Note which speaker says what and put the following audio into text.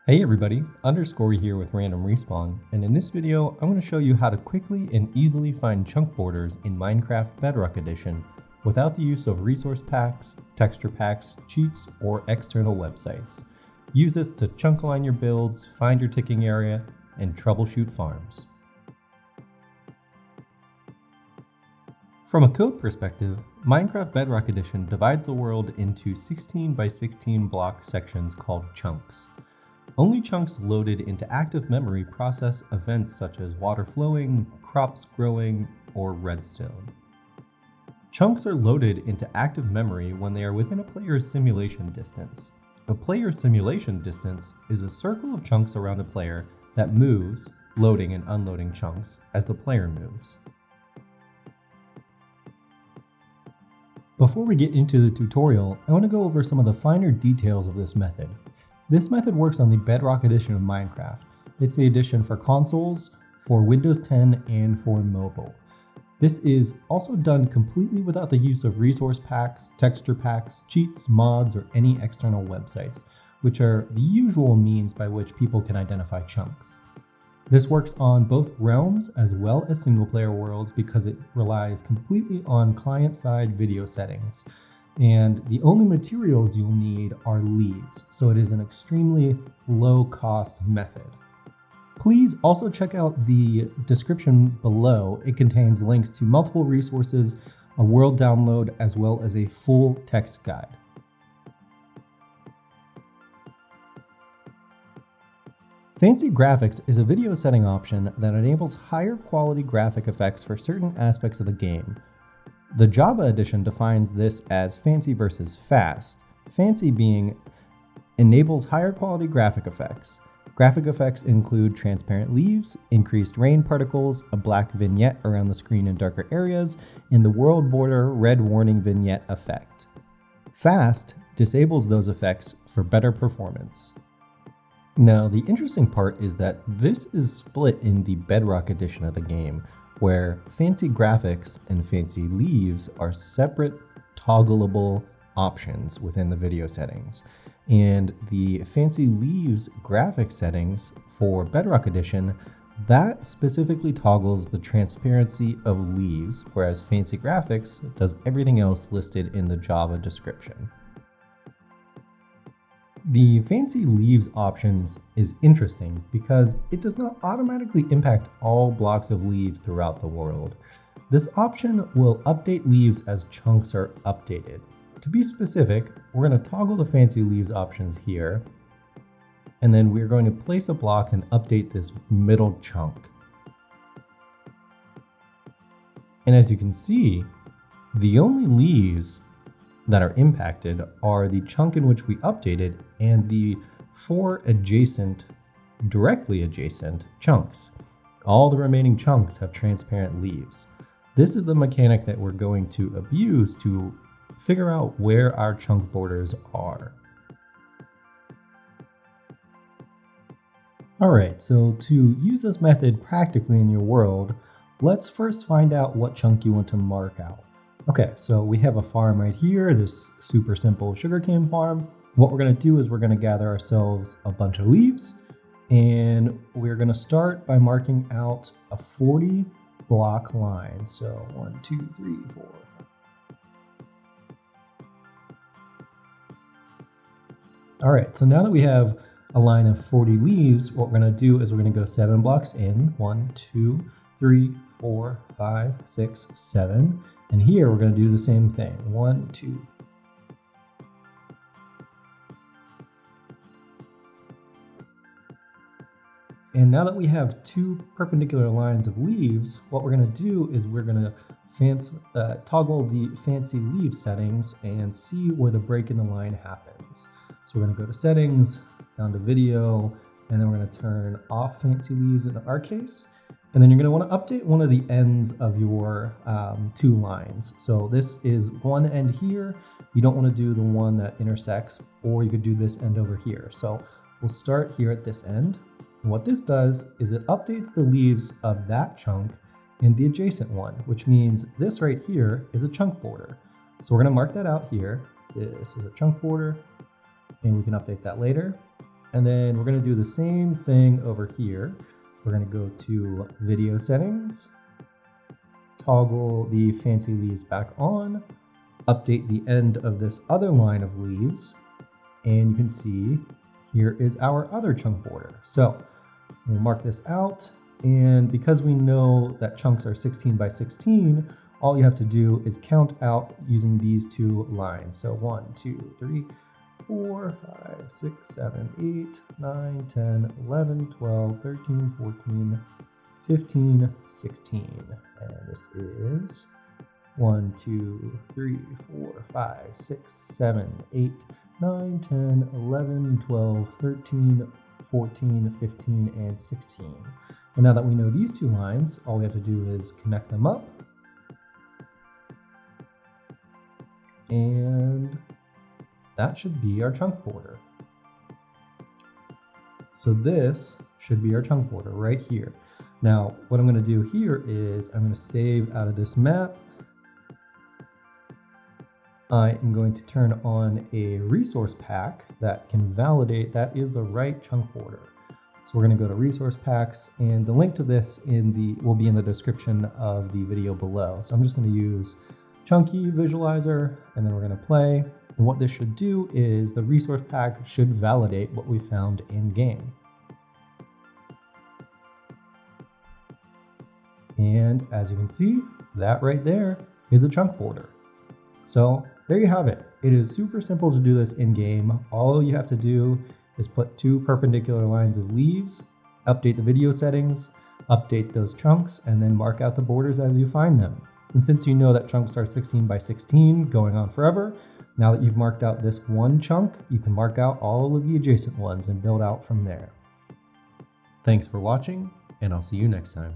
Speaker 1: Hey everybody, Underscore here with Random Respawn, and in this video I'm going to show you how to quickly and easily find chunk borders in Minecraft Bedrock Edition without the use of resource packs, texture packs, cheats, or external websites. Use this to chunk align your builds, find your ticking area, and troubleshoot farms. From a code perspective, Minecraft Bedrock Edition divides the world into 16 by 16 block sections called chunks. Only chunks loaded into active memory process events such as water flowing, crops growing, or redstone. Chunks are loaded into active memory when they are within a player's simulation distance. A player's simulation distance is a circle of chunks around a player that moves, loading and unloading chunks as the player moves. Before we get into the tutorial, I want to go over some of the finer details of this method. This method works on the Bedrock edition of Minecraft. It's the edition for consoles, for Windows 10, and for mobile. This is also done completely without the use of resource packs, texture packs, cheats, mods, or any external websites, which are the usual means by which people can identify chunks. This works on both realms as well as single-player worlds because it relies completely on client-side video settings. And the only materials you'll need are leaves, so it is an extremely low-cost method. Please also check out the description below. It contains links to multiple resources, a world download, as well as a full text guide. Fancy Graphics is a video setting option that enables higher quality graphic effects for certain aspects of the game. The Java edition defines this as fancy versus fast, fancy being enables higher quality graphic effects. Graphic effects include transparent leaves, increased rain particles, a black vignette around the screen in darker areas, and the world border red warning vignette effect. Fast disables those effects for better performance. Now, the interesting part is that this is split in the Bedrock edition of the game, where fancy graphics and fancy leaves are separate toggleable options within the video settings. And the fancy leaves graphic settings for Bedrock Edition, that specifically toggles the transparency of leaves, whereas fancy graphics does everything else listed in the Java description. The fancy leaves options is interesting because it does not automatically impact all blocks of leaves throughout the world. This option will update leaves as chunks are updated. To be specific, we're going to toggle the fancy leaves options here, and then we're going to place a block and update this middle chunk. And as you can see, the only leaves that are impacted are the chunk in which we updated and the 4 directly adjacent chunks. All the remaining chunks have transparent leaves. This is the mechanic that we're going to abuse to figure out where our chunk borders are. Alright, so to use this method practically in your world, let's first find out what chunk you want to mark out. Okay, so we have a farm right here, this super simple sugarcane farm. What we're going to do is we're going to gather ourselves a bunch of leaves, and we're going to start by marking out a 40 block line. So 1, 2, 3, 4, 5. All right, so now that we have a line of 40 leaves, what we're going to do is we're going to go 7 blocks in. 1, 2, 3, 4, 5, 6, 7. And here we're going to do the same thing. 1, 2. And now that we have 2 perpendicular lines of leaves, what we're going to do is we're going to toggle the fancy leaf settings and see where the break in the line happens. So we're going to go to settings, down to video, and then we're going to turn off fancy leaves in our case. And then you're going to want to update one of the ends of your 2 lines. So this is one end here. You don't want to do the one that intersects, or you could do this end over here. So we'll start here at this end. And what this does is it updates the leaves of that chunk and the adjacent one, which means this right here is a chunk border. So we're going to mark that out here. This is a chunk border, and we can update that later. And then we're going to do the same thing over here. We're going to go to video settings, toggle the fancy leaves back on, update the end of this other line of leaves, and you can see here is our other chunk border. So we'll mark this out, and because we know that chunks are 16 by 16, all you have to do is count out using these two lines. So 1, 2, 3, 4, 5, 6, 7, 8, 9, 10, 11, 12, 13, 14, 15, 16. And this is 1, 2, 3, 4, 5, 6, 7, 8, 9, 10, 11, 12, 13, 14, 15, and 16. And now that we know these two lines, all we have to do is connect them up. And that should be our chunk border. So this should be our chunk border right here. Now, what I'm going to do here is I'm going to save out of this map. I am going to turn on a resource pack that can validate that is the right chunk border. So we're going to go to resource packs, and the link to this will be in the description of the video below. So I'm just going to use Chunky Visualizer, and then we're going to play. And what this should do is the resource pack should validate what we found in game. And as you can see, that right there is a chunk border. So there you have it. It is super simple to do this in game. All you have to do is put 2 perpendicular lines of leaves, update the video settings, update those chunks, and then mark out the borders as you find them. And since you know that chunks are 16 by 16 going on forever, now that you've marked out this one chunk, you can mark out all of the adjacent ones and build out from there. Thanks for watching, and I'll see you next time.